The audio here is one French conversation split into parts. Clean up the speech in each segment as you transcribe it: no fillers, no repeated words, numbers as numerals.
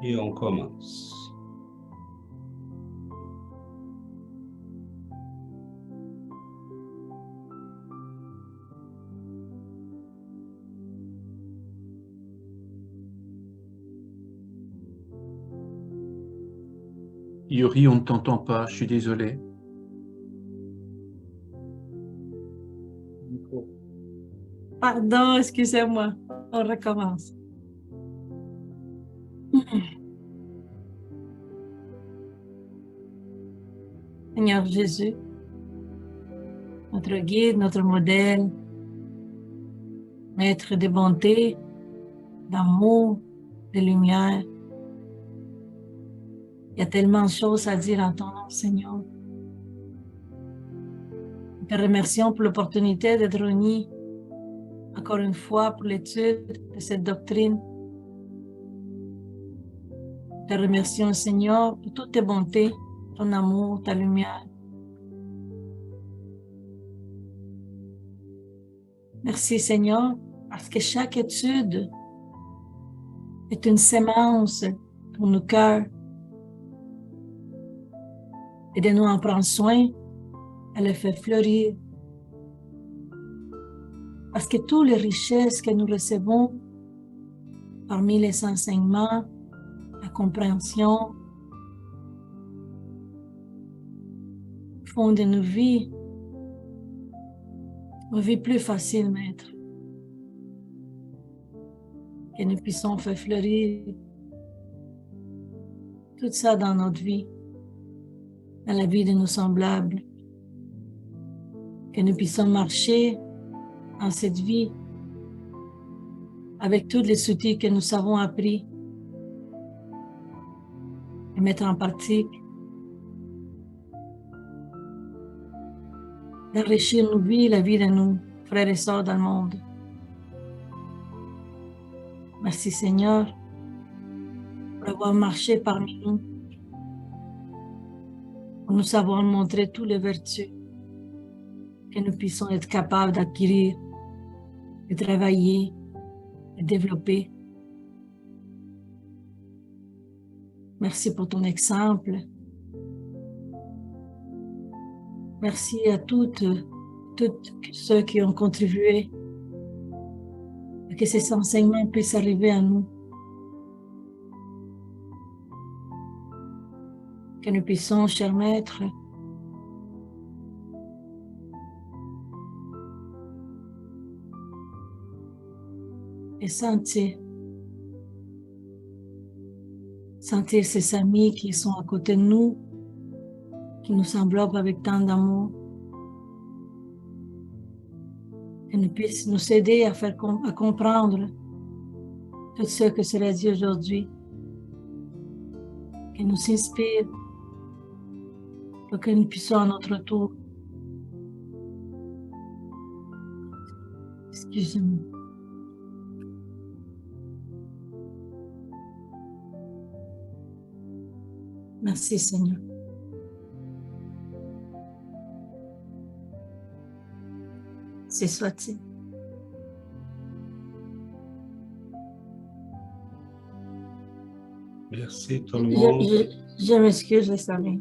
Et on commence. Yuri, on ne t'entend pas, je suis désolé. Pardon, excusez-moi. On recommence. Seigneur Jésus, notre guide, notre modèle, maître de bonté, d'amour, de lumière. Il y a tellement de choses à dire en ton nom, Seigneur. Nous te remercions pour l'opportunité d'être réunis encore une fois pour l'étude de cette doctrine. Nous te remercions, Seigneur, pour toutes tes bontés, ton amour, ta lumière. Merci, Seigneur, parce que chaque étude est une sémence pour nos cœurs. Et de nous en prendre soin, elle les fait fleurir. Parce que toutes les richesses que nous recevons, parmi les enseignements, la compréhension, font de nos vies plus faciles, Maître. Que nous puissions faire fleurir tout ça dans notre vie, dans la vie de nos semblables. Que nous puissions marcher dans cette vie avec tous les outils que nous avons appris et mettre en pratique, d'enrichir nos vies, la vie de nos frères et sœurs dans le monde. Merci Seigneur pour avoir marché parmi nous, pour nous avoir montré toutes les vertus que nous puissions être capables d'acquérir, de travailler, de développer. Merci pour ton exemple. Merci à toutes ceux qui ont contribué à que ces enseignements puissent arriver à nous. Que nous puissions, cher Maître, et sentir ces amis qui sont à côté de nous, qui nous enveloppent avec tant d'amour, et nous puissent nous aider à comprendre tout ce que cela dit aujourd'hui, qui nous inspire pour que nous puissions à notre tour, excusez-moi, merci Seigneur. C'est soit-il. Merci tout le monde. Je m'excuse, les amis.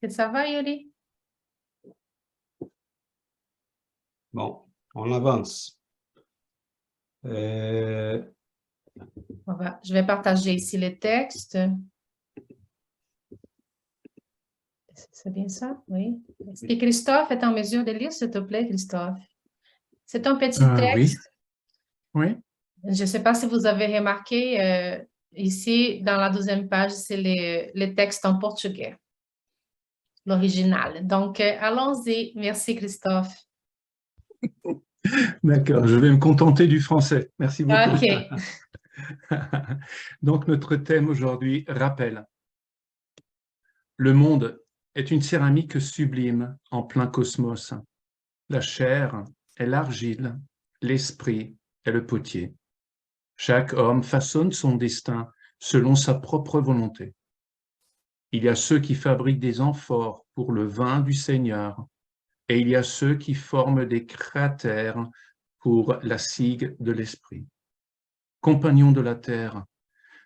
Ça va, Yuri? Bon, on avance. Je vais partager ici les textes. C'est bien ça? Oui. Est-ce que Christophe est en mesure de lire, s'il te plaît, Christophe? C'est un petit texte. Oui. Je ne sais pas si vous avez remarqué, ici, dans la deuxième page, c'est les textes en portugais, l'original. Donc, allons-y. Merci, Christophe. D'accord, je vais me contenter du français. Merci beaucoup. OK. Donc, notre thème aujourd'hui, rappel. Le monde est une céramique sublime en plein cosmos. La chair est l'argile, l'esprit est le potier. Chaque homme façonne son destin selon sa propre volonté. Il y a ceux qui fabriquent des amphores pour le vin du Seigneur, et il y a ceux qui forment des cratères pour la cygue de l'esprit. Compagnons de la terre,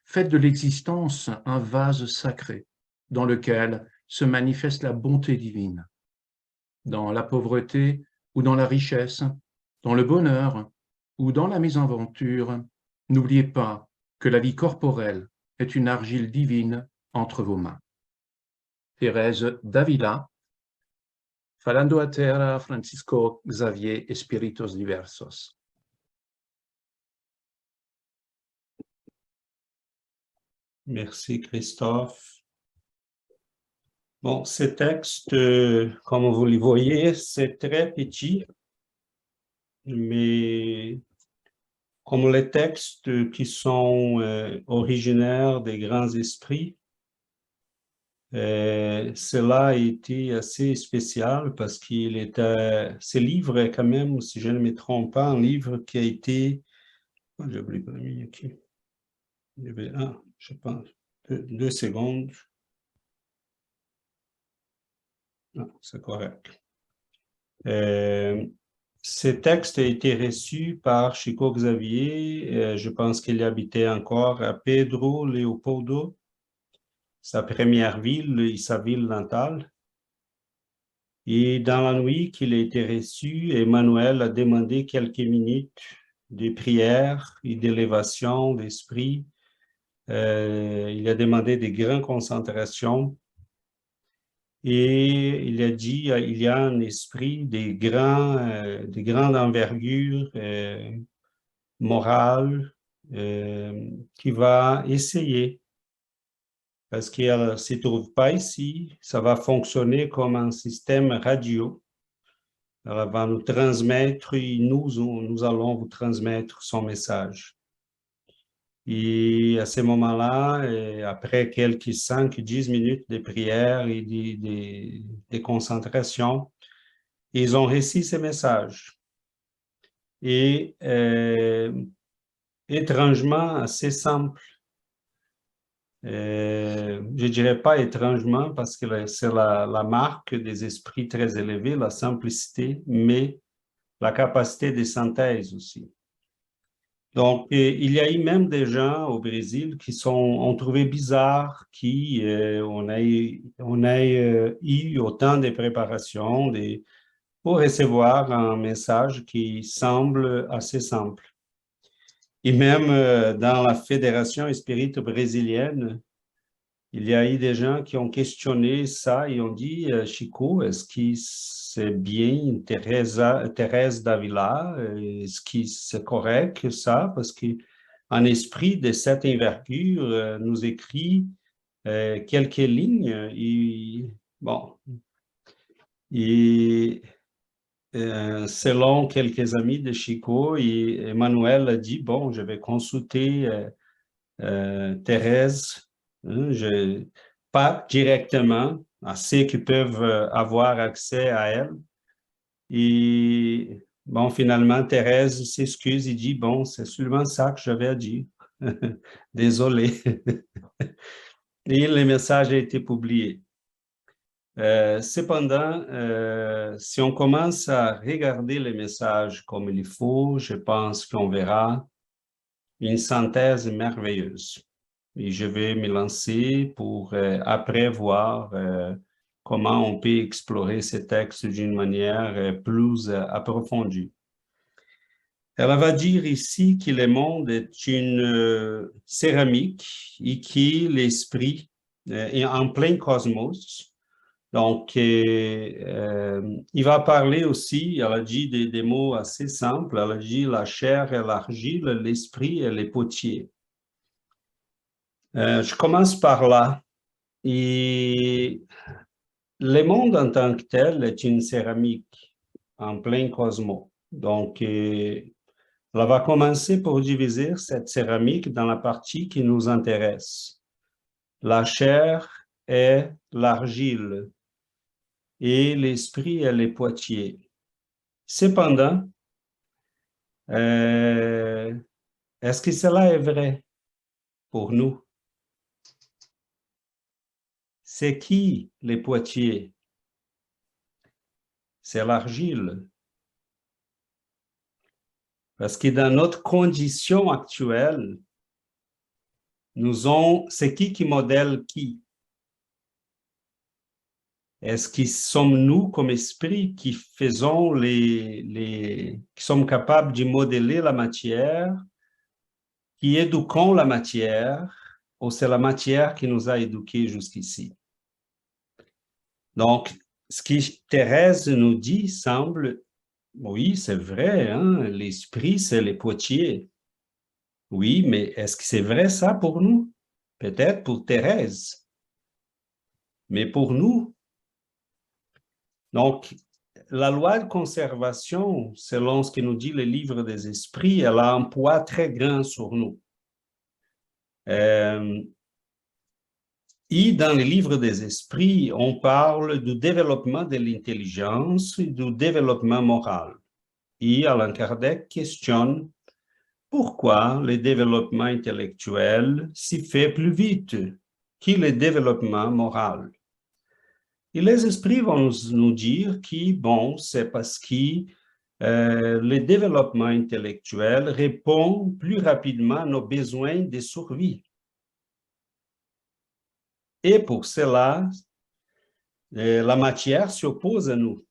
faites de l'existence un vase sacré dans lequel se manifeste la bonté divine. Dans la pauvreté ou dans la richesse, dans le bonheur ou dans la mésaventure, n'oubliez pas que la vie corporelle est une argile divine entre vos mains. Thérèse d'Avila, Falando a terra, Francisco Xavier Espíritus Diversos. Merci, Christophe. Bon, ce texte, comme vous le voyez, c'est très petit, mais comme les textes qui sont originaires des grands esprits, cela a été assez spécial parce qu'il était, ce livre est quand même, si je ne me trompe pas, un livre qui a été, j'ai oublié pas mis ici. Je pense, 2 secondes. Non, c'est correct. Ce texte a été reçu par Chico Xavier, je pense qu'il habitait encore à Pedro Leopoldo, sa première ville et sa ville natale. Et dans la nuit qu'il a été reçu, Emmanuel a demandé quelques minutes de prière et d'élévation d'esprit. Il a demandé de grandes concentrations. Et il a dit, il y a un esprit de grande envergure morale qui va essayer, parce qu'elle ne se trouve pas ici, ça va fonctionner comme un système radio. Elle va nous transmettre, et nous allons vous transmettre son message. Et à ce moment-là, après quelques 5-10 minutes de prière et de concentration, ils ont reçu ce message. Et étrangement, assez simple. Je ne dirais pas étrangement parce que c'est la marque des esprits très élevés, la simplicité, mais la capacité de synthèse aussi. Donc, il y a eu même des gens au Brésil qui ont trouvé bizarre qu'on ait eu autant de préparations pour recevoir un message qui semble assez simple. Et même dans la Fédération Espírita brésilienne, il y a eu des gens qui ont questionné ça et ont dit, Chico, est-ce que c'est bien Thérèse d'Avila? Est-ce que c'est correct ça? Parce qu'un esprit de cette envergure nous écrit quelques lignes. Et, bon, et selon quelques amis de Chico, et Emmanuel a dit, bon, je vais consulter Thérèse, pas directement, à ceux qui peuvent avoir accès à elle. Et bon, finalement, Thérèse s'excuse et dit, bon, c'est seulement ça que j'avais à dire. Désolé. Et le message a été publié. Cependant, si on commence à regarder les messages comme il faut, je pense qu'on verra une synthèse merveilleuse. Et je vais me lancer pour après voir comment on peut explorer ces textes d'une manière plus approfondie. Elle va dire ici que le monde est une céramique et que l'esprit est en plein cosmos. Donc, il va parler aussi, elle a dit des mots assez simples, elle a dit la chair et l'argile, l'esprit et les potiers. Je commence par là. Et le monde en tant que tel est une céramique en plein cosmos. Donc, elle va commencer pour diviser cette céramique dans la partie qui nous intéresse. La chair est l'argile et l'esprit est les potiers. Cependant, est-ce que cela est vrai pour nous? c'est qui les potiers? C'est l'argile. Parce que dans notre condition actuelle, c'est qui modèle qui? Est-ce que sommes-nous comme esprit qui faisons qui sommes capables de modeler la matière, qui éduquons la matière, ou c'est la matière qui nous a éduqués jusqu'ici? Donc, ce que Thérèse nous dit semble, oui, c'est vrai, hein, l'esprit, c'est les potiers. Oui, mais est-ce que c'est vrai ça pour nous? Peut-être pour Thérèse. Mais pour nous, donc, la loi de conservation, selon ce que nous dit le livre des esprits, elle a un poids très grand sur nous. Et dans le livre des esprits, on parle du développement de l'intelligence et du développement moral. Et Allan Kardec questionne pourquoi le développement intellectuel s'y fait plus vite que le développement moral. Et les esprits vont nous dire que, bon, c'est parce que le développement intellectuel répond plus rapidement à nos besoins de survie. Et pour cela, la matière s'oppose à nous.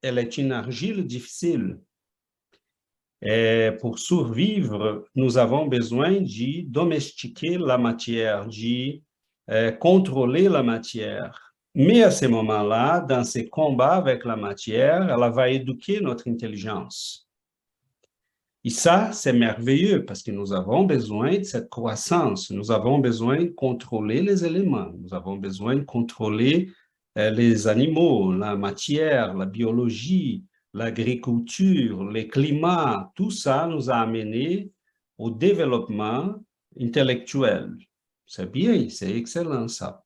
Elle est une argile difficile. Et pour survivre, nous avons besoin de domestiquer la matière, de contrôler la matière. Mais à ce moment-là, dans ces combats avec la matière, elle va éduquer notre intelligence. Et ça, c'est merveilleux parce que nous avons besoin de cette croissance. Nous avons besoin de contrôler les éléments. Nous avons besoin de contrôler les animaux, la matière, la biologie, l'agriculture, les climats. Tout ça nous a amené au développement intellectuel. C'est bien, c'est excellent ça.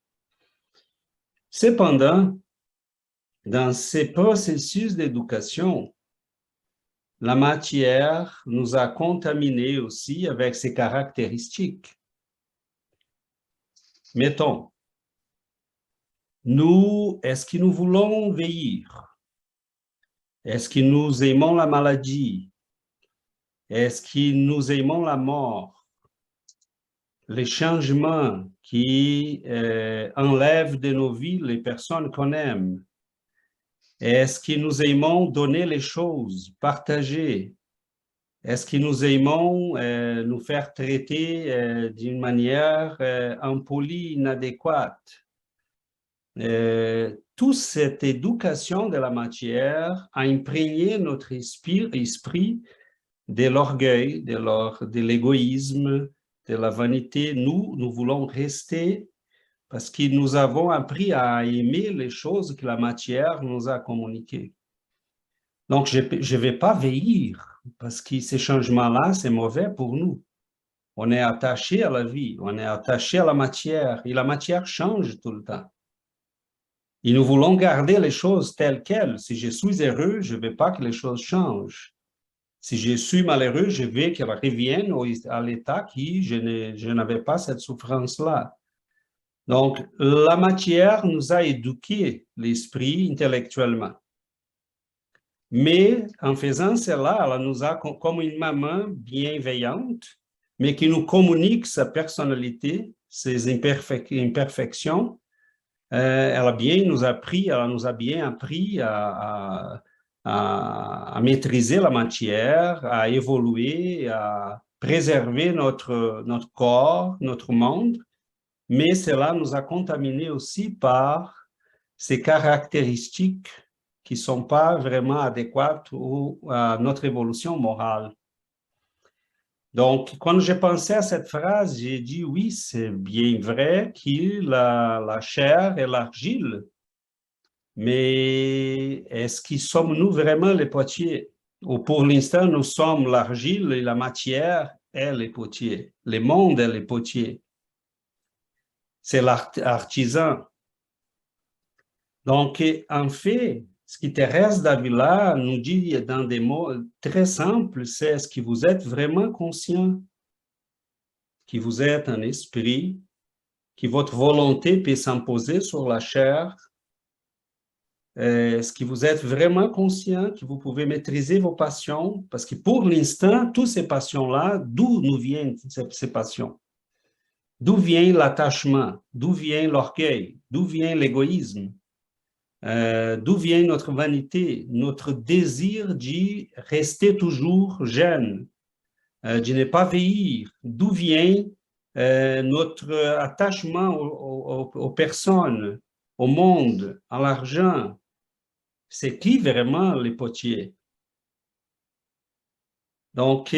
Cependant, dans ces processus d'éducation, la matière nous a contaminés aussi avec ses caractéristiques. Mettons, est-ce que nous voulons vieillir? Est-ce que nous aimons la maladie? Est-ce que nous aimons la mort? Les changements qui enlèvent de nos vies les personnes qu'on aime? Est-ce que nous aimons donner les choses, partager? Est-ce que nous aimons nous faire traiter d'une manière impolie, inadéquate? Toute cette éducation de la matière a imprégné notre esprit de l'orgueil, de l'égoïsme, de la vanité. Nous voulons rester parce que nous avons appris à aimer les choses que la matière nous a communiquées. Donc, je ne vais pas vieillir parce que ces changements-là, c'est mauvais pour nous. On est attaché à la vie, on est attaché à la matière et la matière change tout le temps. Et nous voulons garder les choses telles quelles. Si je suis heureux, je ne veux pas que les choses changent. Si je suis malheureux, je veux qu'elles reviennent à l'état qui je n'avais pas cette souffrance-là. Donc, la matière nous a éduqués l'esprit intellectuellement. Mais en faisant cela, elle nous a comme une maman bienveillante, mais qui nous communique sa personnalité, ses imperfections. Elle nous a bien appris à maîtriser la matière, à évoluer, à préserver notre corps, notre monde. Mais cela nous a contaminés aussi par ces caractéristiques qui ne sont pas vraiment adéquates à notre évolution morale. Donc, quand j'ai pensé à cette phrase, j'ai dit oui, c'est bien vrai que la chair est l'argile, mais est-ce que sommes-nous vraiment les potiers? Ou pour l'instant, nous sommes l'argile et la matière est les potiers. Le monde est les potiers. C'est l'artisan. Donc, en fait, ce que Thérèse d'Avila nous dit dans des mots très simples, c'est est-ce que vous êtes vraiment conscient que vous êtes un esprit que votre volonté peut s'imposer sur la chair? Est-ce que vous êtes vraiment conscient que vous pouvez maîtriser vos passions? Parce que pour l'instant, toutes ces passions-là, d'où nous viennent ces passions? D'où vient l'attachement? D'où vient l'orgueil? D'où vient l'égoïsme? D'où vient notre vanité, notre désir de rester toujours jeune, de ne pas vieillir? D'où vient notre attachement aux personnes, au monde, à l'argent? C'est qui vraiment les potiers? Donc,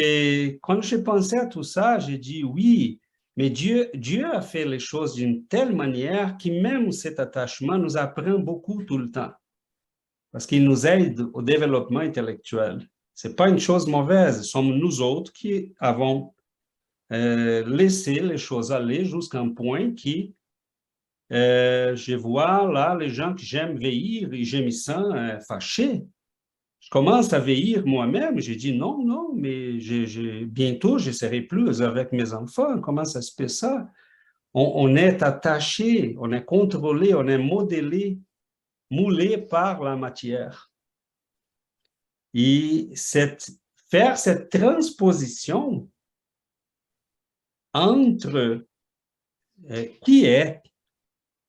quand j'ai pensé à tout ça, j'ai dit oui, mais Dieu a fait les choses d'une telle manière que même cet attachement nous apprend beaucoup tout le temps, parce qu'il nous aide au développement intellectuel. Ce n'est pas une chose mauvaise, ce sommes nous autres qui avons laissé les choses aller jusqu'à un point qui, je vois là les gens que j'aime vieillir et je me sens fâché. Je commence à vieillir moi-même. J'ai dit non, non, mais bientôt, je ne serai plus avec mes enfants. Comment ça se fait ça? On est attaché, on est contrôlé, on est modélé, moulé par la matière. Et faire cette transposition entre qui est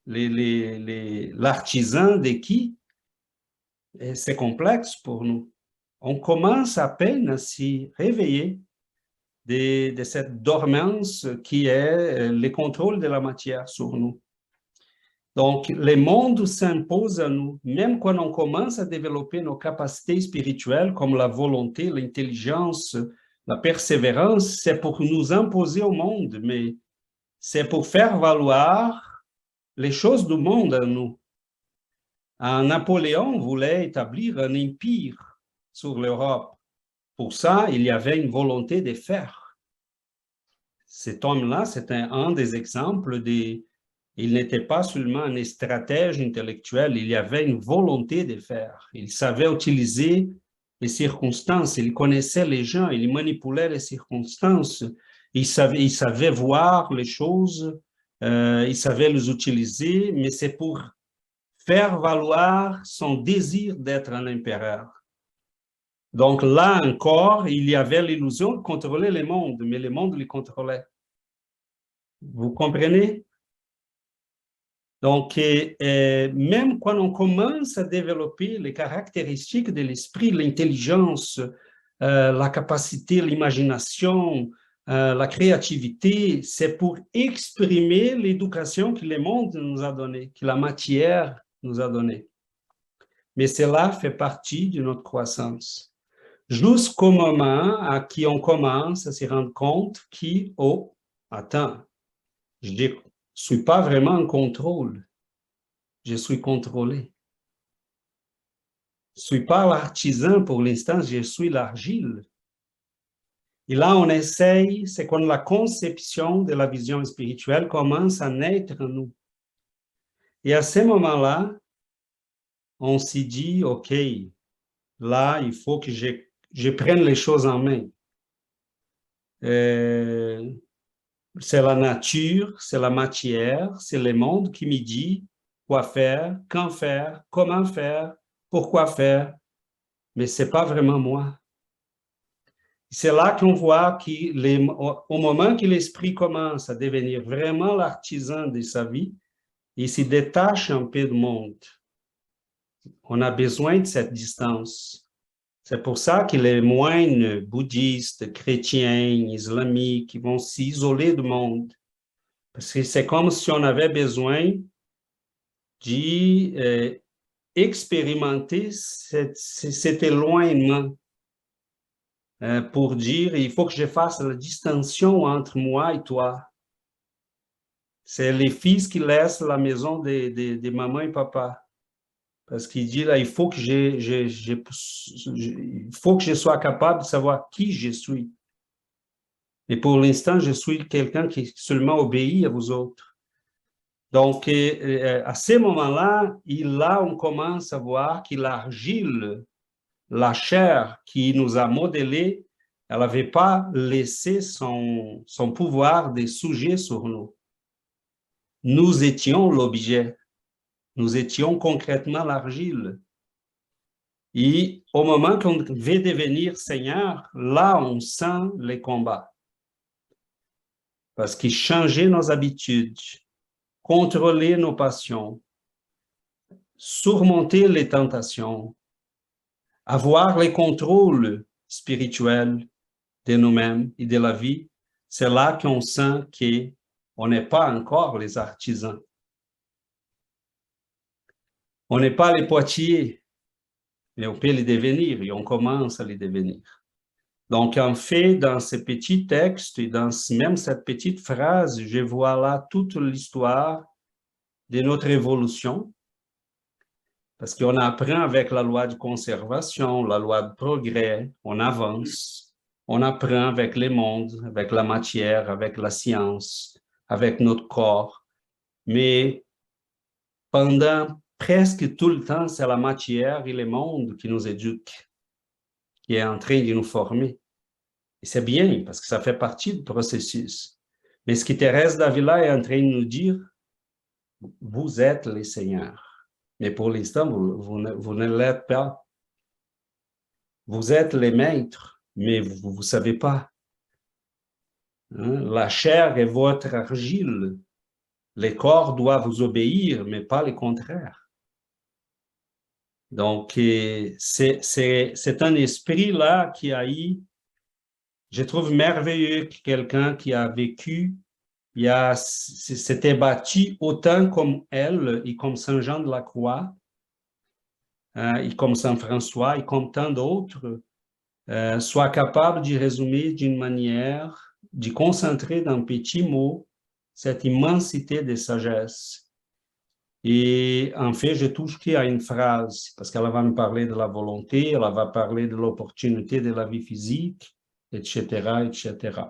l'artisan de qui, c'est complexe pour nous. On commence à peine à s'y réveiller de cette dormance qui est le contrôle de la matière sur nous. Donc, le monde s'impose à nous, même quand on commence à développer nos capacités spirituelles comme la volonté, l'intelligence, la persévérance, c'est pour nous imposer au monde, mais c'est pour faire valoir les choses du monde à nous. Napoléon voulait établir un empire sur l'Europe. Pour ça, il y avait une volonté de faire. Cet homme-là, c'était un des exemples il n'était pas seulement un stratège intellectuel, il y avait une volonté de faire. Il savait utiliser les circonstances, il connaissait les gens, il manipulait les circonstances, il savait voir les choses, il savait les utiliser, mais c'est pour faire valoir son désir d'être un empereur. Donc là encore, il y avait l'illusion de contrôler le monde, mais le monde le contrôlait. Vous comprenez? Donc, même quand on commence à développer les caractéristiques de l'esprit, l'intelligence, la capacité, l'imagination, la créativité, c'est pour exprimer l'éducation que le monde nous a donnée, que la matière nous a donnée. Mais cela fait partie de notre croissance. Jusqu'au moment à qui on commence à se rendre compte que, oh, attends, je ne suis pas vraiment en contrôle, je suis contrôlé. Je ne suis pas l'artisan pour l'instant, je suis l'argile. Et là, on essaye, c'est quand la conception de la vision spirituelle commence à naître en nous. Et à ce moment-là, on s'y dit, OK, là, il faut que je prenne les choses en main. C'est la nature, c'est la matière, c'est le monde qui me dit quoi faire, quand faire, comment faire, pourquoi faire, mais ce n'est pas vraiment moi. C'est là qu'on voit qu'au moment que l'esprit commence à devenir vraiment l'artisan de sa vie, il se détache un peu du monde. On a besoin de cette distance. C'est pour ça que les moines bouddhistes, chrétiens, islamiques, ils vont s'isoler du monde. Parce que c'est comme si on avait besoin d'expérimenter cet éloignement pour dire, il faut que je fasse la distinction entre moi et toi. C'est les fils qui laissent la maison de maman et papa. Parce qu'il dit là, il faut que il faut que je sois capable de savoir qui je suis. Et pour l'instant, je suis quelqu'un qui seulement obéit à vous autres. Donc, à ce moment-là, là, on commence à voir que l'argile, la chair qui nous a modélés, elle n'avait pas laissé son pouvoir de sujet sur nous. nous étions l'objet. Nous étions concrètement l'argile. Et au moment qu'on veut devenir Seigneur, là, on sent les combats. Parce qu'il changeait nos habitudes, contrôler nos passions, surmonter les tentations, avoir les contrôles spirituels de nous-mêmes et de la vie, c'est là qu'on sent qu'on n'est pas encore les artisans. On n'est pas les potiers, mais on peut les devenir et on commence à les devenir. Donc, en fait, dans ce petit texte et dans même cette petite phrase, je vois là toute l'histoire de notre évolution, parce qu'on apprend avec la loi de conservation, la loi de progrès, on avance, on apprend avec le monde, avec la matière, avec la science, avec notre corps, mais pendant presque tout le temps, c'est la matière et le monde qui nous éduquent, qui est en train de nous former. Et c'est bien, parce que ça fait partie du processus. Mais ce que Thérèse d'Avila est en train de nous dire, vous êtes les seigneurs. Mais pour l'instant, vous ne l'êtes pas. Vous êtes les maîtres, mais vous ne savez pas. Hein? La chair est votre argile. Les corps doivent vous obéir, mais pas le contraire. Donc, c'est un esprit-là qui a eu, je trouve merveilleux, quelqu'un qui a vécu, s'était battu autant comme elle et comme Saint Jean de la Croix, et comme Saint François et comme tant d'autres, soit capable de résumer d'une manière, de concentrer dans petits mots cette immensité de sagesse. Et en fait, je touche à une phrase, parce qu'elle va me parler de la volonté, elle va parler de l'opportunité de la vie physique, etc., etc.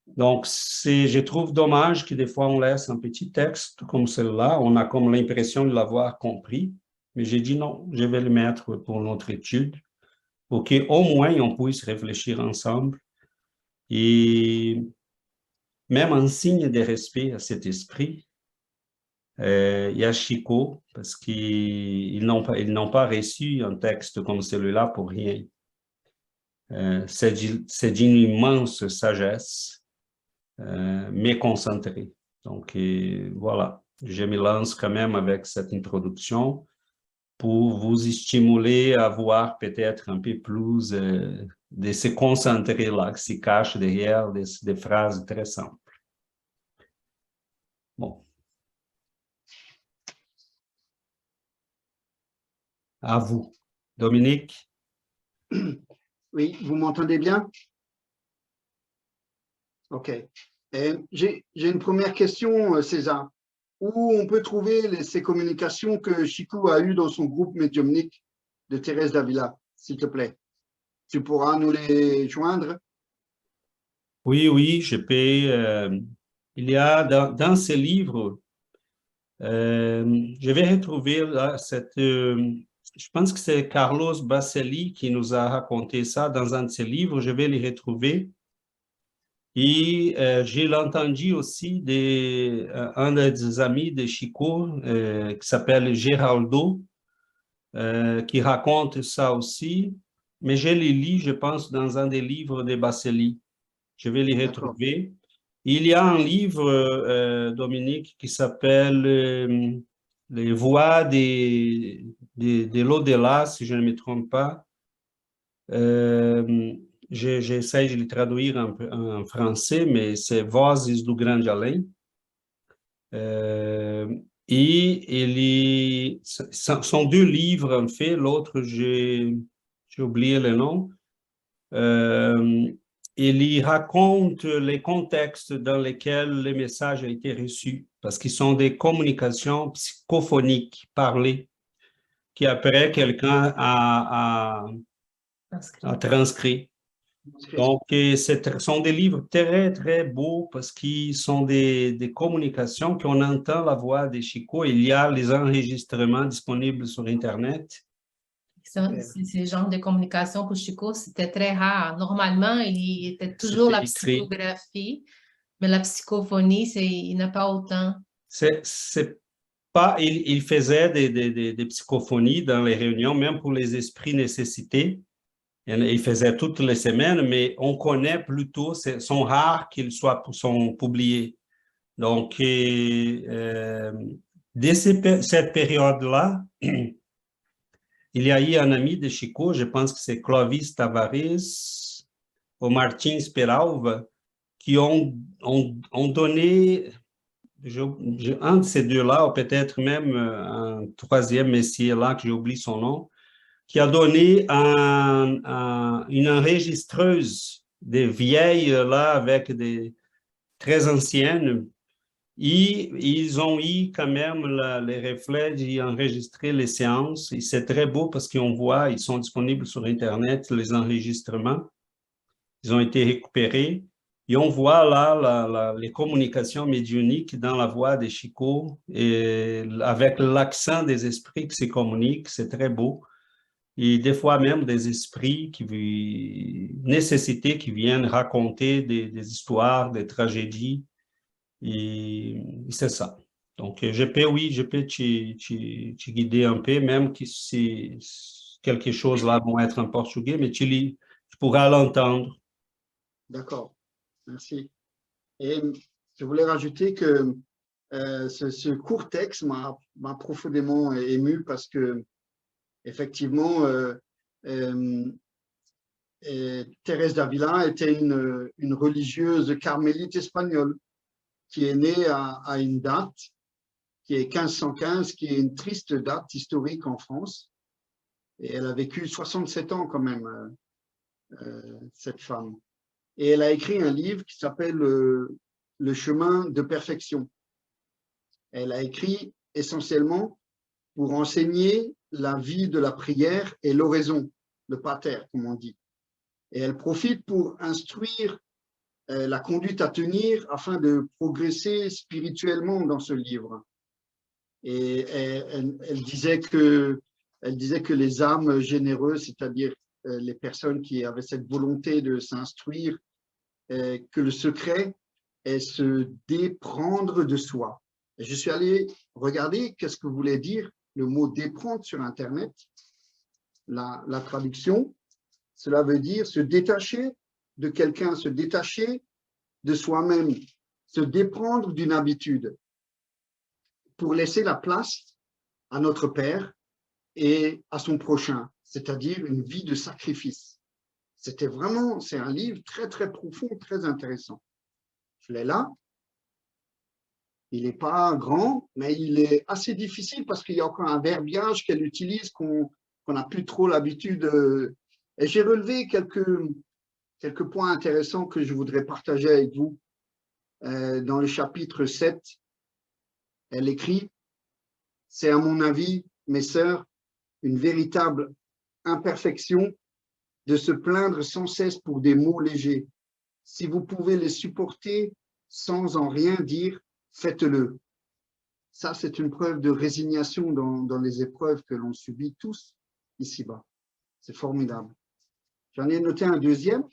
Donc, je trouve dommage que des fois, on laisse un petit texte comme celui-là, on a comme l'impression de l'avoir compris, mais j'ai dit non, je vais le mettre pour notre étude, pour qu'au moins on puisse réfléchir ensemble, et même en signe de respect à cet esprit, il y a Chico, parce qu'ils n'ont pas reçu un texte comme celui-là pour rien. C'est d'une immense sagesse, mais concentrée. Donc, voilà, je me lance quand même avec cette introduction pour vous stimuler à voir peut-être un peu plus de se concentrer là, qui se cache derrière des phrases très simples. Bon. À vous. Dominique? Oui, vous m'entendez bien? OK. J'ai une première question, César. Où on peut trouver ces communications que Chico a eues dans son groupe médiumnique de Thérèse d'Avila, s'il te plaît? Tu pourras nous les joindre? Oui, je peux. Il y a dans ces livres, je vais retrouver là, je pense que c'est Carlos Bacelli qui nous a raconté ça dans un de ses livres, je vais les retrouver. Et j'ai entendu aussi un des amis de Chico, qui s'appelle Geraldo, qui raconte ça aussi, mais je les lis, je pense, dans un des livres de Bacelli. Je vais les retrouver. Il y a un livre, Dominique, qui s'appelle Les voies de l'au-delà, si je ne me trompe pas. J'essaie de le traduire en français, mais c'est Vozes do Grande Além. Et sont deux livres, en fait. L'autre, j'ai oublié le nom. Il raconte les contextes dans lesquels le message a été reçu, parce qu'ils sont des communications psychophoniques, parlées, qui après quelqu'un a transcrit. Donc, ce sont des livres très, très beaux parce qu'ils sont des communications qu'on entend la voix de Chico. Il y a les enregistrements disponibles sur Internet. Ces genres de communication pour Chico, c'était très rare. Normalement, il était toujours la psychographie, mais la psychophonie, il n'a pas autant. C'est pas, il faisait des psychophonies dans les réunions, même pour les esprits nécessités. Il faisait toutes les semaines, mais on connaît plutôt, sont rares qu'ils sont publiés. Donc, dès cette période-là, il y a eu un ami de Chico, je pense que c'est Clovis Tavares ou Martins Peralva, qui ont donné, un de ces deux-là, ou peut-être même un troisième messier là, que j'oublie son nom, qui a donné une enregistreuse des vieilles là, avec des très anciennes. Et ils ont eu quand même les reflets d'y enregistrer les séances. Et c'est très beau parce qu'on voit, ils sont disponibles sur Internet, les enregistrements. Ils ont été récupérés. Et on voit là les communications médiumniques dans la voix de Chico, et avec l'accent des esprits qui se communiquent, c'est très beau. Et des fois même des esprits nécessités qui viennent raconter des histoires, des tragédies. Et c'est ça. Donc, oui, je peux te guider un peu, même que si quelque chose là va être en portugais, mais tu pourras l'entendre. D'accord, merci. Et je voulais rajouter que ce court texte m'a profondément ému parce que, effectivement, Thérèse d'Avila était une religieuse carmélite espagnole qui est née à une date qui est 1515, qui est une triste date historique en France. Et elle a vécu 67 ans quand même, cette femme. Et elle a écrit un livre qui s'appelle Le chemin de perfection. Elle a écrit essentiellement pour enseigner la vie de la prière et l'oraison, le pater, comme on dit. Et elle profite pour instruire la conduite à tenir afin de progresser spirituellement dans ce livre. Et elle disait que les âmes généreuses, c'est-à-dire les personnes qui avaient cette volonté de s'instruire, que le secret est se déprendre de soi. Et je suis allé regarder qu'est-ce que voulait dire le mot déprendre sur Internet. La traduction, cela veut dire se détacher de quelqu'un, se détacher de soi-même, se déprendre d'une habitude pour laisser la place à notre Père et à son prochain, c'est-à-dire une vie de sacrifice. C'est un livre très, très profond, très intéressant. Je l'ai là. Il n'est pas grand, mais il est assez difficile parce qu'il y a encore un verbiage qu'elle utilise qu'on n'a plus trop l'habitude. Et j'ai relevé quelques points intéressants que je voudrais partager avec vous. Dans le chapitre 7, elle écrit « C'est à mon avis, mes sœurs, une véritable imperfection de se plaindre sans cesse pour des maux légers. Si vous pouvez les supporter sans en rien dire, faites-le. » Ça, c'est une preuve de résignation dans les épreuves que l'on subit tous ici-bas. C'est formidable. J'en ai noté un deuxième.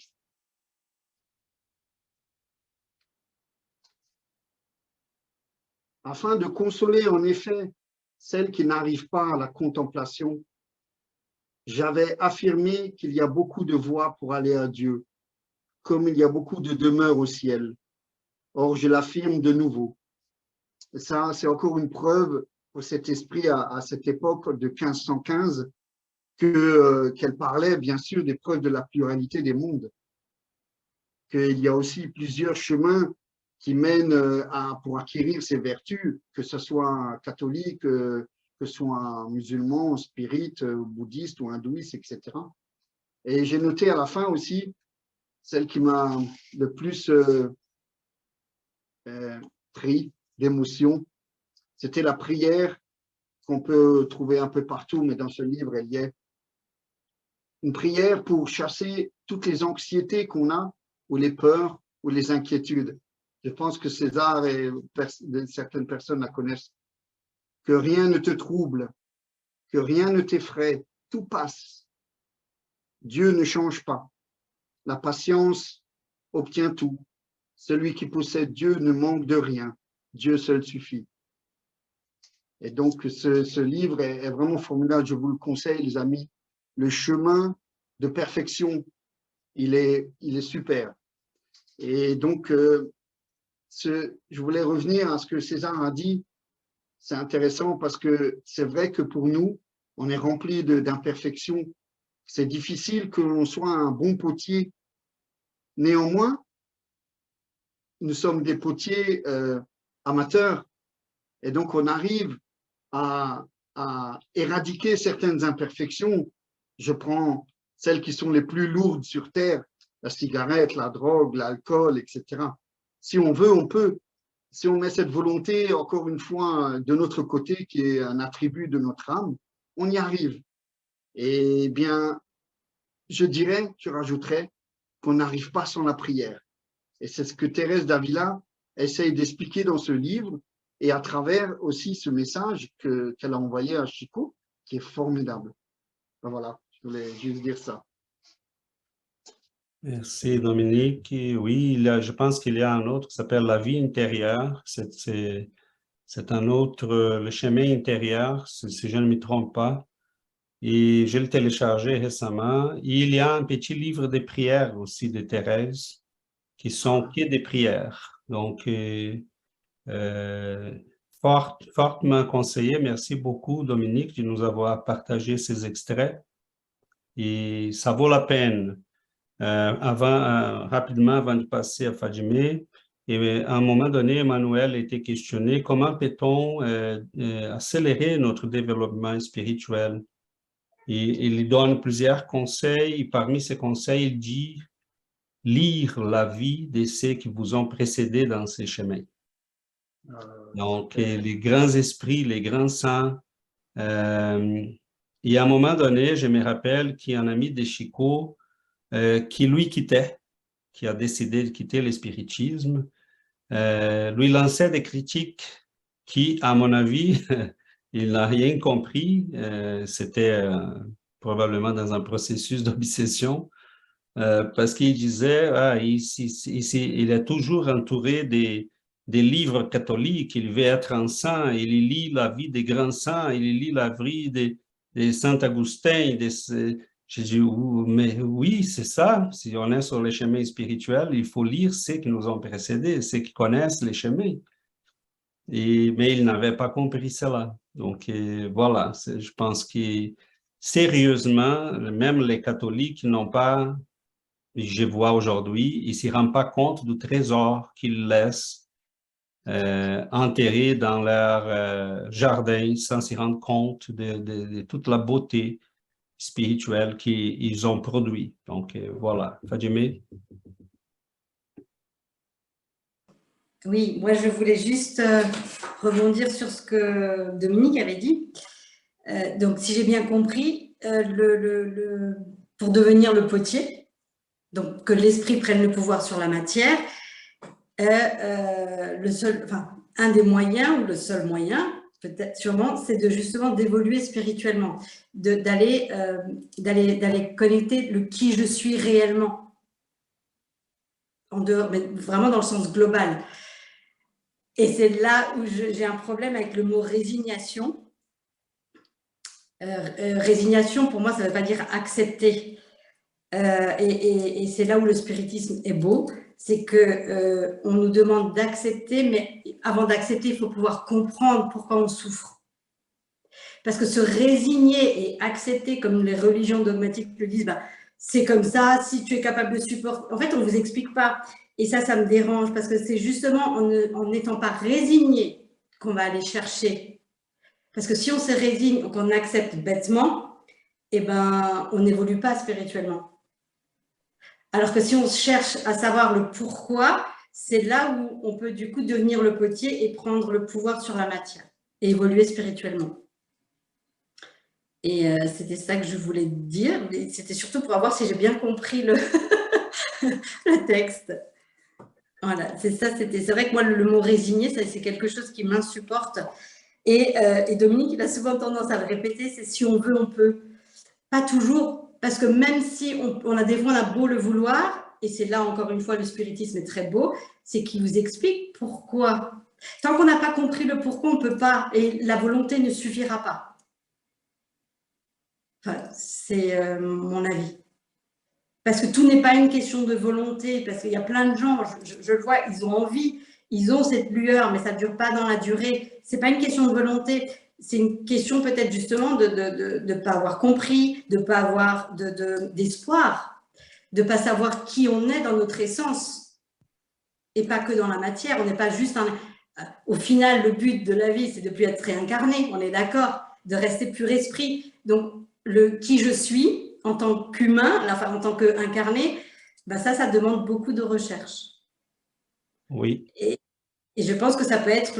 Afin de consoler en effet celles qui n'arrivent pas à la contemplation, j'avais affirmé qu'il y a beaucoup de voies pour aller à Dieu, comme il y a beaucoup de demeures au ciel. Or, je l'affirme de nouveau. Et ça, c'est encore une preuve pour cet esprit à cette époque de 1515 qu'elle parlait bien sûr des preuves de la pluralité des mondes, qu'il y a aussi plusieurs chemins qui mènent pour acquérir ces vertus, que ce soit catholique, que ce soit musulman, spirit, bouddhiste ou hindouiste, etc. Et j'ai noté à la fin aussi, celle qui m'a le plus pris d'émotion, c'était la prière qu'on peut trouver un peu partout, mais dans ce livre, elle y est. Une prière pour chasser toutes les anxiétés qu'on a, ou les peurs, ou les inquiétudes. Je pense que César et certaines personnes la connaissent. Que rien ne te trouble, que rien ne t'effraie, tout passe. Dieu ne change pas. La patience obtient tout. Celui qui possède Dieu ne manque de rien. Dieu seul suffit. Et donc, ce livre est vraiment formidable. Je vous le conseille, les amis. Le chemin de perfection, il est super. Et donc, je voulais revenir à ce que César a dit. C'est intéressant parce que c'est vrai que pour nous, on est rempli d'imperfections. C'est difficile que l'on soit un bon potier. Néanmoins, nous sommes des potiers amateurs. Et donc, on arrive à éradiquer certaines imperfections. Je prends celles qui sont les plus lourdes sur Terre, la cigarette, la drogue, l'alcool, etc. Si on veut, on peut. Si on met cette volonté, encore une fois, de notre côté, qui est un attribut de notre âme, on y arrive. Et bien, je rajouterais qu'on n'arrive pas sans la prière. Et c'est ce que Thérèse d'Avila essaye d'expliquer dans ce livre et à travers aussi ce message qu'elle a envoyé à Chico, qui est formidable. Ben voilà, je voulais juste dire ça. Merci Dominique. Et oui, je pense qu'il y a un autre qui s'appelle La vie intérieure. C'est un autre, le chemin intérieur, si je ne me trompe pas. Et je l'ai téléchargé récemment. Et il y a un petit livre de prières aussi de Thérèse, qui sont que des prières. Donc, fortement conseillé. Merci beaucoup, Dominique, de nous avoir partagé ces extraits. Et ça vaut la peine. Rapidement, avant de passer à Fadimé, et à un moment donné, Emmanuel était questionné comment peut-on accélérer notre développement spirituel. Et il donne plusieurs conseils. Et parmi ces conseils, il dit lire la vie de ceux qui vous ont précédé dans ces chemins. Donc, les grands esprits, les grands saints. Et à un moment donné, je me rappelle qu'il y a un ami de Chico qui lui quittait, qui a décidé de quitter le spiritisme, lui lançait des critiques qui, à mon avis, il n'a rien compris. C'était probablement dans un processus d'obsession, parce qu'il disait, il est toujours entouré des livres catholiques, il veut être un saint, il lit la vie des grands saints, il lit la vie de Saint-Augustin. J'ai dit, mais oui, c'est ça. Si on est sur les chemins spirituels, il faut lire ceux qui nous ont précédés, ceux qui connaissent les chemins. Mais il n'avait pas compris cela. Donc, voilà, je pense que sérieusement, même les catholiques n'ont pas, je vois aujourd'hui, ils ne s'y rendent pas compte du trésor qu'ils laissent enterré dans leur jardin sans s'y rendre compte de toute la beauté spirituelle qu'ils ont produit. Donc, voilà. Fadimé? Oui, moi, je voulais juste rebondir sur ce que Dominique avait dit. Donc, si j'ai bien compris, pour devenir le potier, donc que l'esprit prenne le pouvoir sur la matière, un des moyens, ou le seul moyen, peut-être sûrement, c'est justement d'évoluer spirituellement, d'aller connecter le qui je suis réellement, en dehors, mais vraiment dans le sens global. Et c'est là où j'ai un problème avec le mot résignation. Résignation, pour moi, ça ne veut pas dire accepter. Et c'est là où le spiritisme est beau, c'est qu'on nous demande d'accepter, mais avant d'accepter, il faut pouvoir comprendre pourquoi on souffre. Parce que se résigner et accepter, comme les religions dogmatiques le disent, c'est comme ça, si tu es capable de supporter. En fait, on ne vous explique pas. Et ça me dérange, parce que c'est justement en n'étant pas résigné qu'on va aller chercher. Parce que si on se résigne ou qu'on accepte bêtement, on n'évolue pas spirituellement. Alors que si on cherche à savoir le pourquoi, c'est là où on peut du coup devenir le potier et prendre le pouvoir sur la matière et évoluer spirituellement. Et c'était ça que je voulais dire. C'était surtout pour voir si j'ai bien compris le texte. Voilà, c'est ça. C'est vrai que moi, le mot résigné, c'est quelque chose qui m'insupporte. Et Dominique, il a souvent tendance à le répéter, c'est si on veut, on peut. Pas toujours. Parce que même si on a des fois, on a beau le vouloir, et c'est là encore une fois le spiritisme est très beau, c'est qu'il vous explique pourquoi. Tant qu'on n'a pas compris le pourquoi, on ne peut pas, et la volonté ne suffira pas. Enfin, c'est mon avis. Parce que tout n'est pas une question de volonté, parce qu'il y a plein de gens, je le vois, ils ont envie, ils ont cette lueur, mais ça ne dure pas dans la durée. Ce n'est pas une question de volonté, c'est une question peut-être justement de ne pas avoir compris, de ne pas avoir d'espoir, de ne pas savoir qui on est dans notre essence, et pas que dans la matière. On n'est pas juste au final, le but de la vie, c'est de ne plus être réincarné, on est d'accord, de rester pur esprit. Donc, le qui je suis, en tant qu'humain, enfin, en tant qu'incarné, ben ça demande beaucoup de recherche. Oui. Et je pense que ça peut être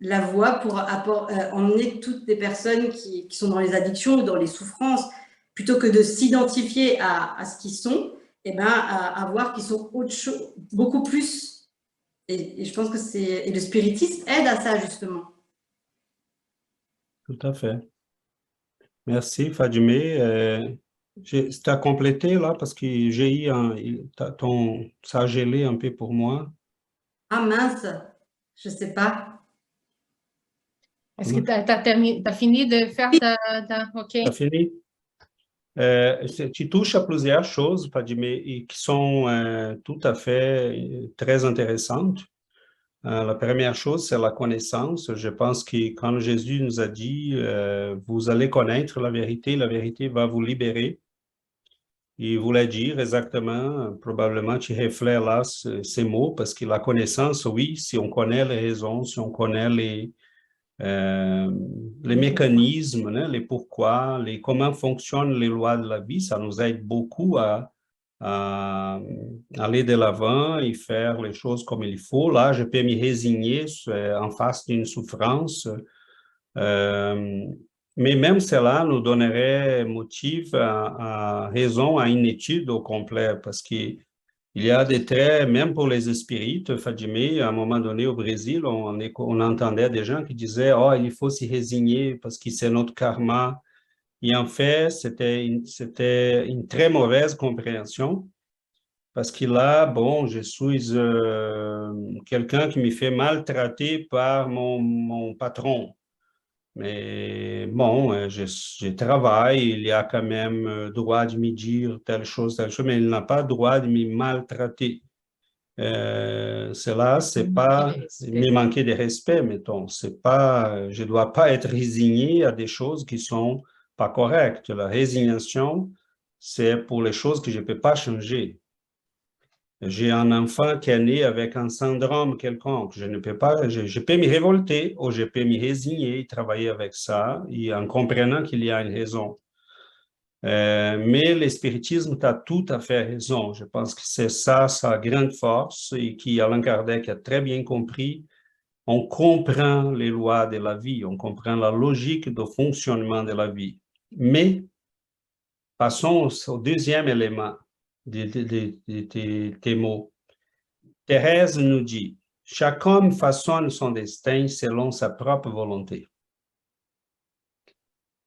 la voie pour emmener toutes les personnes qui sont dans les addictions ou dans les souffrances, plutôt que de s'identifier à ce qu'ils sont, et ben, à voir qu'ils sont autre chose, beaucoup plus. Et je pense que et le spiritisme aide à ça, justement. Tout à fait. Merci, Fadimé. Tu as complété là parce que j'ai eu ça a gelé un peu pour moi. Ah mince, je ne sais pas. Est-ce que tu as fini de faire OK. Tu as fini? Tu touches à plusieurs choses, Fadimé, et qui sont tout à fait très intéressantes. La première chose, c'est la connaissance. Je pense que quand Jésus nous a dit, vous allez connaître la vérité va vous libérer. Il voulait dire exactement, probablement tu reflètes là ces mots, parce que la connaissance, oui, si on connaît les raisons, si on connaît les mécanismes, hein, les pourquoi, comment fonctionnent les lois de la vie, ça nous aide beaucoup à aller de l'avant et faire les choses comme il faut. Là, je peux me résigner en face d'une souffrance. Mais même cela nous donnerait motif raison à une étude au complet, parce qu'il y a des traits, même pour les spirites, Fadimé, à un moment donné au Brésil, on entendait des gens qui disaient « Oh, il faut s'y résigner parce que c'est notre karma ». Et en fait, c'était une très mauvaise compréhension, parce que là, bon, je suis quelqu'un qui me fait maltraiter par mon patron. Mais bon, je travaille, il y a quand même droit de me dire telle chose, mais il n'a pas droit de me maltraiter. Cela, c'est pas me manquer de respect, mettons. C'est pas, je dois pas être résigné à des choses qui sont pas correctes. La résignation, c'est pour les choses que je peux pas changer. J'ai un enfant qui est né avec un syndrome quelconque. Je ne peux pas, je peux me révolter ou je peux me résigner et travailler avec ça et en comprenant qu'il y a une raison. Mais le spiritisme a tout à fait raison. Je pense que c'est ça sa grande force et qu'Allan Kardec a très bien compris. On comprend les lois de la vie, on comprend la logique de fonctionnement de la vie. Mais passons au deuxième élément de tes mots. Thérèse nous dit, chaque homme façonne son destin selon sa propre volonté.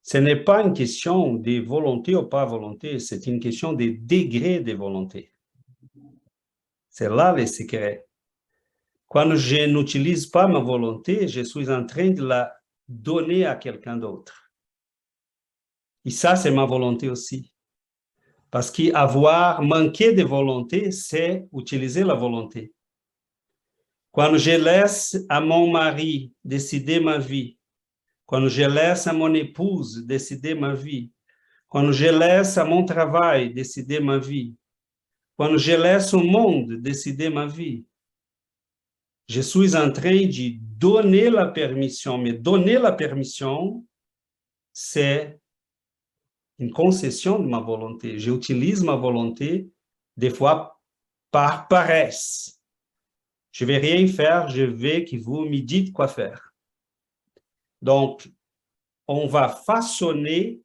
Ce n'est pas une question de volonté ou pas volonté, c'est une question de degré de volonté. C'est là le secret. Quand je n'utilise pas ma volonté, je suis en train de la donner à quelqu'un d'autre. Et ça, c'est ma volonté aussi. Parce qu'avoir manqué de volonté, c'est utiliser la volonté. Quand je laisse à mon mari décider ma vie, quand je laisse à mon épouse décider ma vie, quand je laisse à mon travail décider ma vie, quand je laisse au monde décider ma vie, je suis en train de donner la permission. Mais donner la permission, c'est une concession de ma volonté. J'utilise ma volonté, des fois, par paresse. Je ne vais rien faire, je veux que vous me dites quoi faire. Donc, on va façonner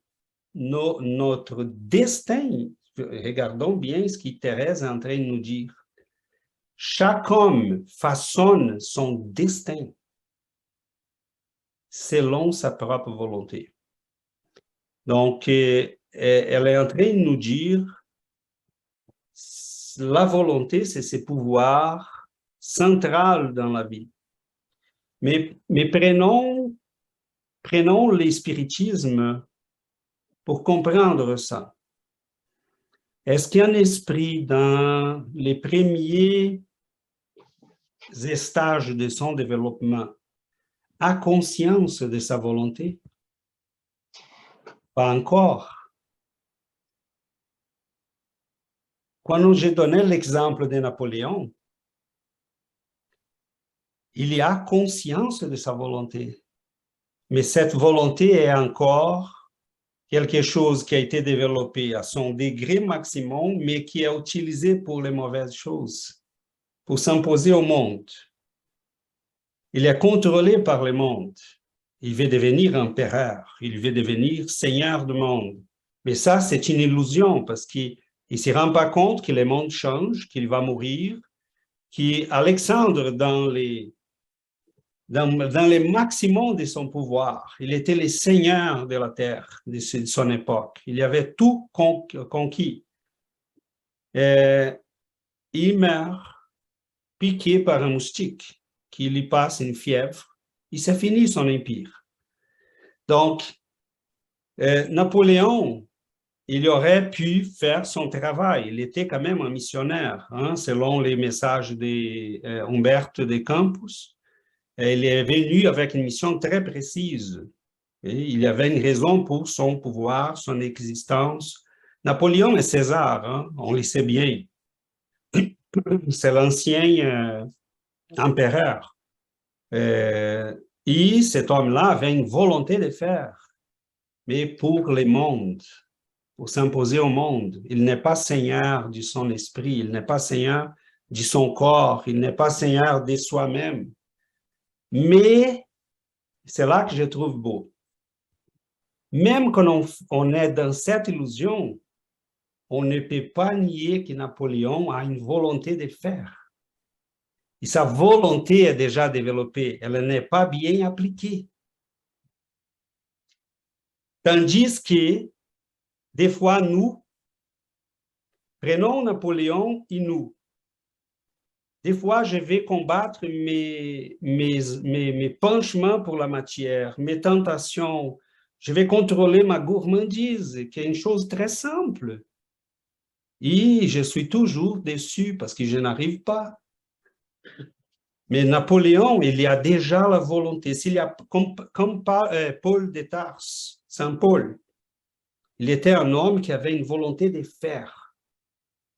notre destin. Regardons bien ce que Thérèse est en train de nous dire. Chaque homme façonne son destin selon sa propre volonté. Donc, elle est en train de nous dire la volonté, c'est ce pouvoir central dans la vie. Mais prenons les spiritismes pour comprendre ça. Est-ce qu'un esprit, dans les premiers stages de son développement, a conscience de sa volonté? Pas encore. Quand j'ai donné l'exemple de Napoléon, il y a conscience de sa volonté. Mais cette volonté est encore quelque chose qui a été développé à son degré maximum, mais qui est utilisé pour les mauvaises choses, pour s'imposer au monde. Il est contrôlé par le monde. Il veut devenir empereur, il veut devenir seigneur du monde. Mais ça, c'est une illusion parce qu'il ne se rend pas compte que le monde change, qu'il va mourir, qu'Alexandre, dans les maximum de son pouvoir, il était le seigneur de la terre de son époque. Il y avait tout conquis. Et il meurt piqué par un moustique qui lui passe une fièvre. Il s'est fini son empire. Donc, Napoléon, il aurait pu faire son travail. Il était quand même un missionnaire, hein, selon les messages d'Humberto de Campos. Il est venu avec une mission très précise. Et il y avait une raison pour son pouvoir, son existence. Napoléon et César, hein, on le sait bien. C'est l'ancien empereur. Et cet homme-là avait une volonté de faire, mais pour le monde, pour s'imposer au monde. Il n'est pas seigneur de son esprit, il n'est pas seigneur de son corps, il n'est pas seigneur de soi-même. Mais c'est là que je trouve beau. Même quand on est dans cette illusion, on ne peut pas nier que Napoléon a une volonté de faire. Et sa volonté est déjà développée, elle n'est pas bien appliquée. Tandis que, des fois, nous, prenons Napoléon et nous. Des fois, je vais combattre mes penchements pour la matière, mes tentations. Je vais contrôler ma gourmandise, qui est une chose très simple. Et je suis toujours déçu parce que je n'arrive pas. Mais Napoléon, il y a déjà la volonté. S'il y a, comme Paul de Tarse, Saint Paul, il était un homme qui avait une volonté de faire,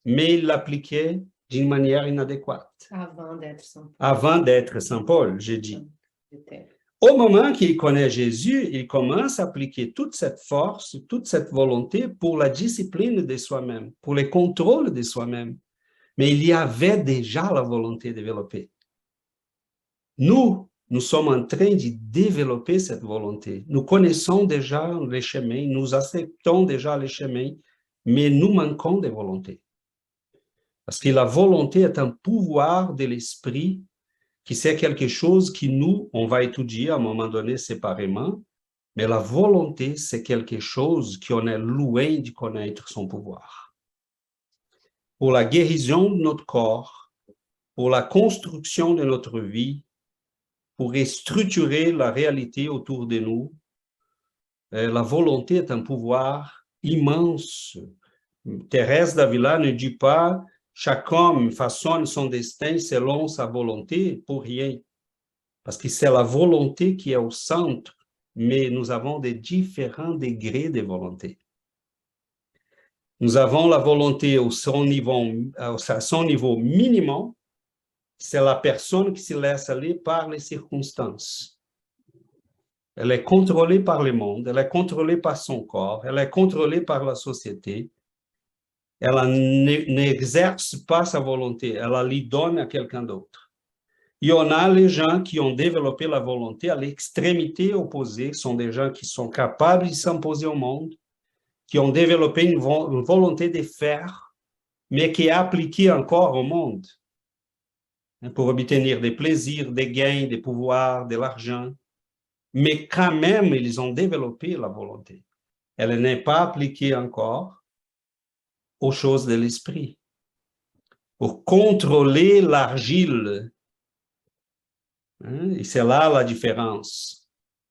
mais il l'appliquait d'une manière inadéquate. Avant d'être Saint Paul. Avant d'être Saint Paul, j'ai dit. Au moment qu'il connaît Jésus, il commence à appliquer toute cette force, toute cette volonté pour la discipline de soi-même, pour le contrôle de soi-même. Mais il y avait déjà la volonté développée. Nous sommes en train de développer cette volonté. Nous connaissons déjà les chemins, nous acceptons déjà les chemins, mais nous manquons de volonté. Parce que la volonté est un pouvoir de l'esprit qui c'est quelque chose que nous, on va étudier à un moment donné séparément, mais la volonté, c'est quelque chose qu'on est loin de connaître son pouvoir. Pour la guérison de notre corps, pour la construction de notre vie, pour structurer la réalité autour de nous, la volonté est un pouvoir immense. Thérèse d'Avila ne dit pas « chaque homme façonne son destin selon sa volonté » pour rien. Parce que c'est la volonté qui est au centre, mais nous avons des différents degrés de volonté. Nous avons la volonté à son niveau minimum, c'est la personne qui se laisse aller par les circonstances. Elle est contrôlée par le monde, elle est contrôlée par son corps, elle est contrôlée par la société. Elle n'exerce pas sa volonté, elle la lui donne à quelqu'un d'autre. Il y en a les gens qui ont développé la volonté à l'extrémité opposée, sont des gens qui sont capables de s'imposer au monde, qui ont développé une volonté de faire, mais qui est appliquée encore au monde pour obtenir des plaisirs, des gains, des pouvoirs, de l'argent. Mais quand même, ils ont développé la volonté. Elle n'est pas appliquée encore aux choses de l'esprit. Pour contrôler l'argile Hein? Et c'est là la différence.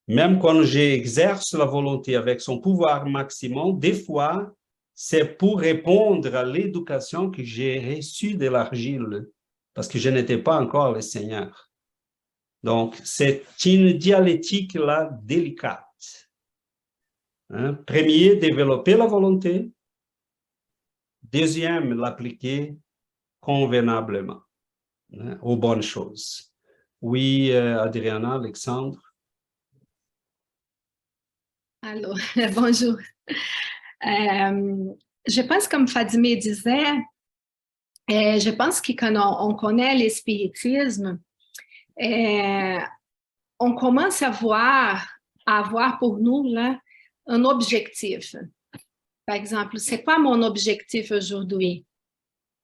Même quand j'exerce la volonté avec son pouvoir maximum, des fois, c'est pour répondre à l'éducation que j'ai reçue de l'argile, parce que je n'étais pas encore le Seigneur. Donc, c'est une dialectique là délicate. Hein? Premier, développer la volonté. Deuxième, l'appliquer convenablement, hein, aux bonnes choses. Oui, Adriana, Alexandre. Allô, bonjour. Je pense, comme Fadimé disait, je pense que quand on connaît le spiritisme, on commence à avoir pour nous là, un objectif. Par exemple, c'est quoi mon objectif aujourd'hui?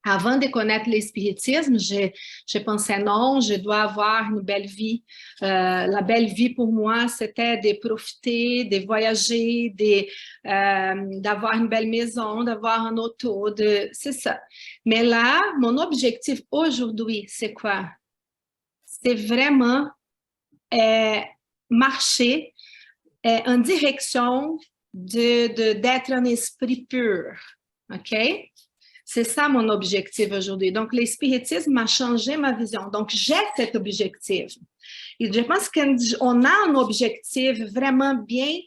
Avant de connaître le spiritisme, je pensais non, je dois avoir une belle vie. La belle vie pour moi, c'était de profiter, de voyager, d'avoir une belle maison, d'avoir un auto, c'est ça. Mais là, mon objectif aujourd'hui, c'est quoi? C'est vraiment marcher en direction d'être un esprit pur, OK? C'est ça mon objectif aujourd'hui. Donc, le spiritisme m'a changé ma vision. Donc, j'ai cet objectif. Et je pense qu'on a un objectif vraiment bien,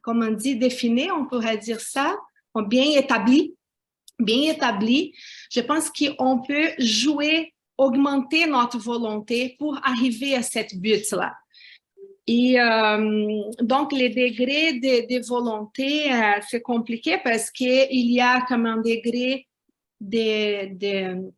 comme on dit, défini, on pourrait dire ça, bien établi. Je pense qu'on peut jouer, augmenter notre volonté pour arriver à cette but-là. Et donc, les degrés de volonté, c'est compliqué parce qu'il y a comme un degré dans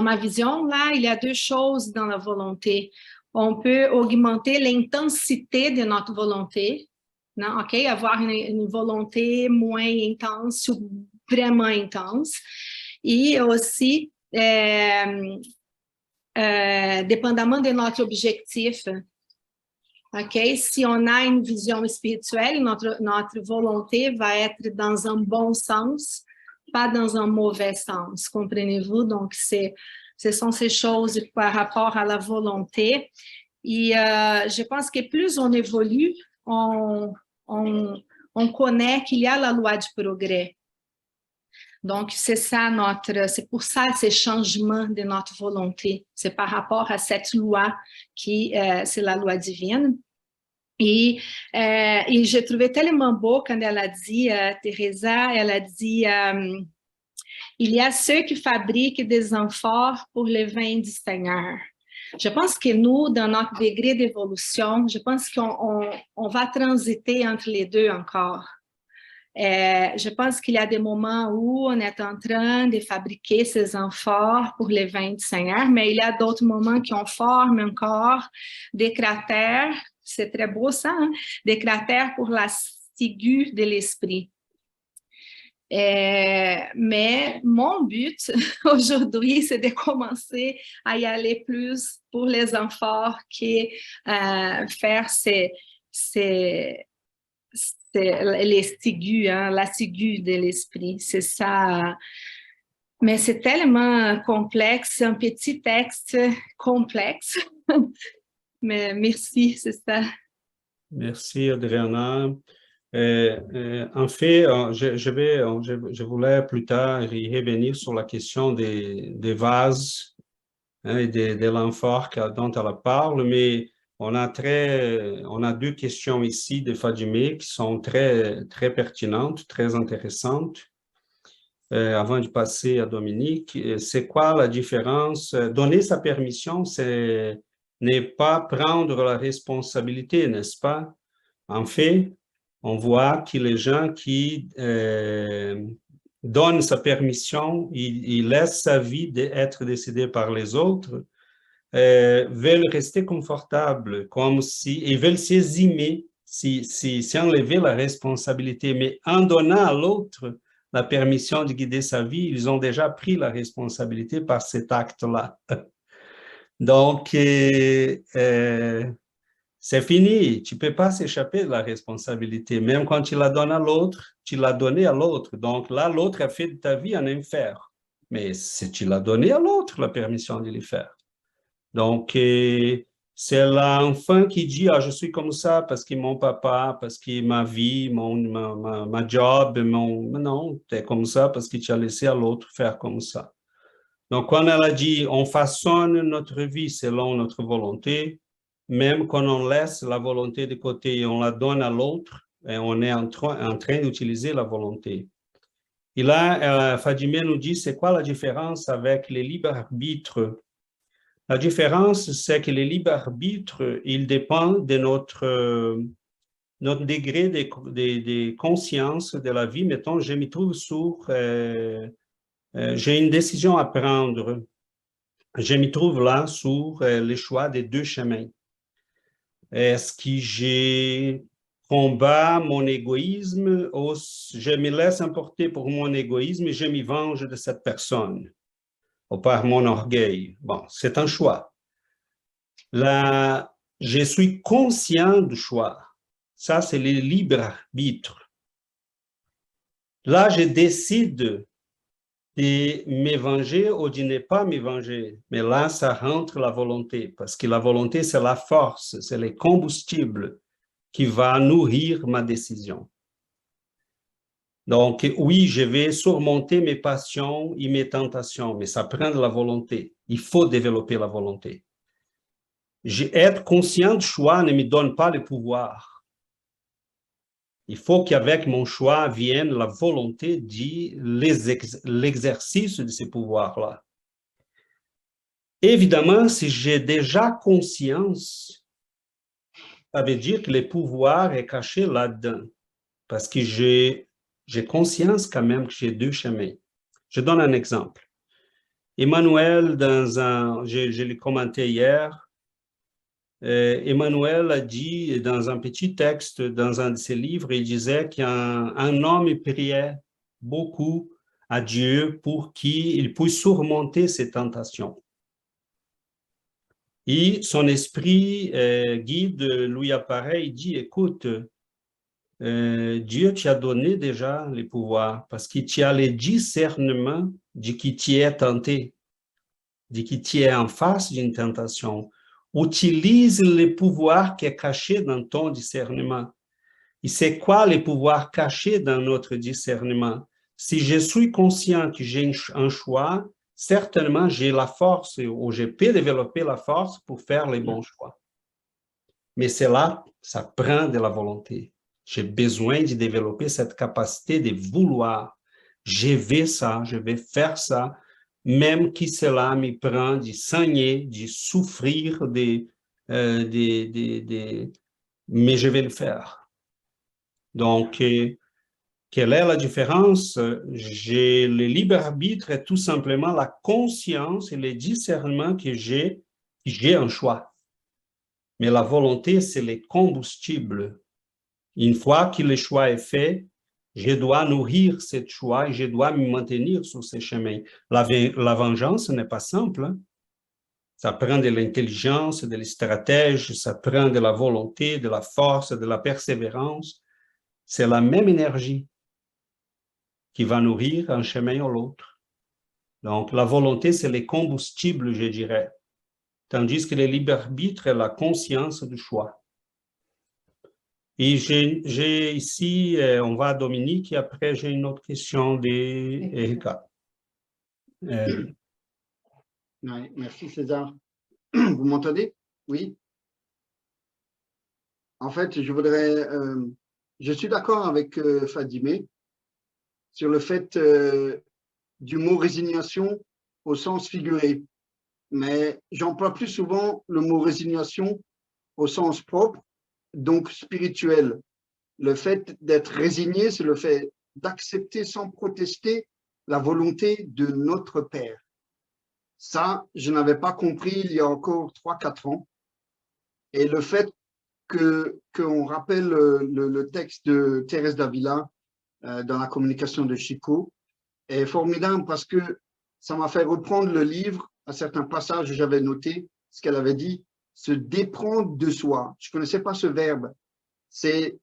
ma vision, là, il y a deux choses dans la volonté. On peut augmenter l'intensité de notre volonté, non? OK? Avoir une volonté moins intense ou vraiment intense. Et aussi, dépendamment de notre objectif. OK? Si on a une vision spirituelle, notre volonté va être dans un bon sens, pas dans un mauvais sens. Comprenez-vous? Donc, ce sont ces choses par rapport à la volonté. Et je pense que plus on évolue, on connaît qu'il y a la loi du progrès. Donc, c'est pour ça ces changements de notre volonté. C'est par rapport à cette loi qui, c'est la loi divine. Et j'ai trouvé tellement beau quand elle a dit, Teresa, elle a dit, il y a ceux qui fabriquent des amphores pour le vin du Seigneur. Je pense que nous, dans notre degré d'évolution, je pense qu'on va transiter entre les deux encore. Je pense qu'il y a des moments où on est en train de fabriquer ces amphores pour les vins du Seigneur, mais il y a d'autres moments qu'on forme encore des cratères, c'est très beau ça, hein? Des cratères pour la ciguë de l'esprit. Mais mon but aujourd'hui, c'est de commencer à y aller plus pour les amphores que faire les ciguës, hein, la ciguë de l'esprit, c'est ça. Mais c'est tellement complexe, un petit texte complexe. Mais merci, c'est ça. Merci, Adriana. En fait, je voulais plus tard y revenir sur la question des vases, hein, et de l'amphore dont elle parle, mais on a deux questions ici de Fadimé qui sont très, très pertinentes, très intéressantes. Avant de passer à Dominique, c'est quoi la différence? Donner sa permission, c'est ne pas prendre la responsabilité, n'est-ce pas? En fait, on voit que les gens qui donnent sa permission, ils laissent sa vie être décidée par les autres, veulent rester confortables, comme si, ils veulent s'eximer, si enlever la responsabilité, mais en donnant à l'autre la permission de guider sa vie, ils ont déjà pris la responsabilité par cet acte-là. Donc, c'est fini, tu ne peux pas s'échapper de la responsabilité. Même quand tu la donnes à l'autre, tu l'as donné à l'autre. Donc là, l'autre a fait de ta vie un enfer. Mais si tu l'as donné à l'autre, la permission de le faire. Donc, c'est l'enfant qui dit, ah, je suis comme ça parce que mon papa, parce que ma vie, ma job, non, tu es comme ça parce que tu as laissé à l'autre faire comme ça. Donc, quand elle a dit, on façonne notre vie selon notre volonté, même quand on laisse la volonté de côté et on la donne à l'autre, on est en train d'utiliser la volonté. Et là, Fadimé nous dit, c'est quoi la différence avec les libres arbitres? La différence, c'est que les libres arbitres, ils dépendent de notre degré de conscience de la vie. Mettons, je me trouve sur, j'ai une décision à prendre. Je me trouve là sur le choix des deux chemins. Est-ce que je combats mon égoïsme ou je me laisse emporter pour mon égoïsme et je me venge de cette personne ou par mon orgueil? Bon, c'est un choix. Là, je suis conscient du choix. Ça, c'est le libre arbitre. Là, je décide de me venger ou de ne pas me venger. Mais là, ça rentre la volonté, parce que la volonté, c'est la force, c'est le combustible qui va nourrir ma décision. Donc, oui, je vais surmonter mes passions et mes tentations, mais ça prend de la volonté. Il faut développer la volonté. Être conscient du choix ne me donne pas le pouvoir. Il faut qu'avec mon choix vienne la volonté de l'exercice de ces pouvoirs-là. Évidemment, si j'ai déjà conscience, ça veut dire que le pouvoir est caché là-dedans, parce que j'ai conscience quand même que j'ai deux chemins. Je donne un exemple. Emmanuel, je l'ai commenté hier, Emmanuel a dit dans un petit texte, dans un de ses livres, il disait qu'un homme priait beaucoup à Dieu pour qu'il puisse surmonter ses tentations. Et son esprit guide lui apparaît, il dit, écoute, Dieu t'a donné déjà les pouvoirs parce qu'il t'a le discernement de qui tu es tenté, de qui tu es en face d'une tentation. Utilise le pouvoir qui est caché dans ton discernement. Et c'est quoi le pouvoir caché dans notre discernement? Si je suis conscient que j'ai un choix, certainement j'ai la force ou je peux développer la force pour faire les bons choix. Mais c'est là, ça prend de la volonté. J'ai besoin de développer cette capacité de vouloir. Je vais ça, je vais faire ça, même que cela me prend de saigner, de souffrir, mais je vais le faire. Donc, quelle est la différence? Le libre arbitre est tout simplement la conscience et le discernement que j'ai un choix. Mais la volonté, c'est le combustible. Une fois que le choix est fait, je dois nourrir ce choix et je dois me maintenir sur ce chemin. La vengeance n'est pas simple. Hein? Ça prend de l'intelligence, de la stratégie, ça prend de la volonté, de la force, de la persévérance. C'est la même énergie qui va nourrir un chemin ou l'autre. Donc, la volonté, c'est le combustible, je dirais. Tandis que le libre arbitre est la conscience du choix. Et j'ai ici, on va à Dominique, et après j'ai une autre question d'Erika. Oui, merci César. Vous m'entendez? Oui. En fait, je suis d'accord avec Fadimé sur le fait du mot résignation au sens figuré. Mais j'emploie plus souvent le mot résignation au sens propre, donc spirituel. Le fait d'être résigné, c'est le fait d'accepter sans protester la volonté de notre Père. Ça, je n'avais pas compris il y a encore 3-4 ans. Et le fait qu'on rappelle le texte de Thérèse d'Avila dans la communication de Chico est formidable parce que ça m'a fait reprendre le livre à certains passages où j'avais noté ce qu'elle avait dit, se déprendre de soi. Je ne connaissais pas ce verbe. C'est